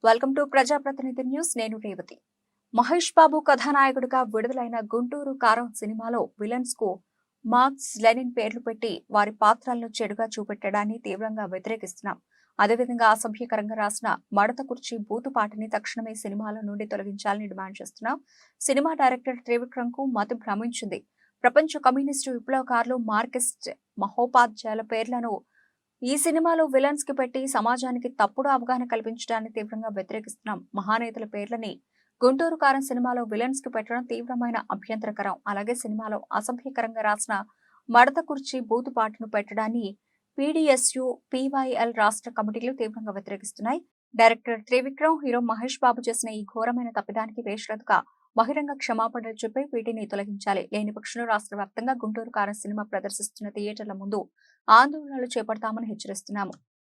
Welcome to ప్రజాప్రతినిధి news. నేను రేవతి. మహేష్ బాబు కథానాయకుడిగా విడుదలైన గుంటూరు కారం సినిమాలో విలన్స్ కు మార్క్స్ లెనిన్ పేర్లు పెట్టి వారి పాత్రలను చెడుగా చూపెట్టడాన్ని తీవ్రంగా వ్యతిరేకిస్తున్నాం. అదేవిధంగా అసభ్యకరంగా రాసిన మడత కుర్చీ బూతుపాటిని తక్షణమే సినిమాల నుండి తొలగించాలని డిమాండ్ చేస్తున్నాం. సినిమా డైరెక్టర్ త్రివిక్రమ్ కు మతి భ్రమించింది. ప్రపంచ కమ్యూనిస్టు విప్లవకారులు మార్క్సిస్ట్ మహోపాధ్యాయుల పేర్లను ఈ సినిమాలో విలన్స్ కి పెట్టి సమాజానికి తప్పుడు అవగాహన కల్పించడాన్ని తీవ్రంగా వ్యతిరేకిస్తున్నాం. మహానేతల పేర్లని గుంటూరు కారం సినిమాలో విలన్స్ కి పెట్టడం తీవ్రమైన అభ్యంతరకరం. అలాగే సినిమాలో అసభ్యకరంగా రాసిన మడత కుర్చీ బూతుపాటను పెట్టడాన్ని పీడీఎస్యు, పీవైఎల్ రాష్ట్ర కమిటీలు తీవ్రంగా వ్యతిరేకిస్తున్నాయి. డైరెక్టర్ త్రివిక్రమ్, హీరో మహేష్ బాబు చేసిన ఈ ఘోరమైన తప్పిదానికి బేషరతుగా బహిరంగ క్షమాపణలు చెప్పి వీటిని తొలగించాలి. లేని పక్షంలో రాష్ట్ర వ్యాప్తంగా గుంటూరు కారం సినిమా ప్రదర్శిస్తున్న థియేటర్ల ముందు ఆందోళనలు చేపడతామని హెచ్చరిస్తున్నాము.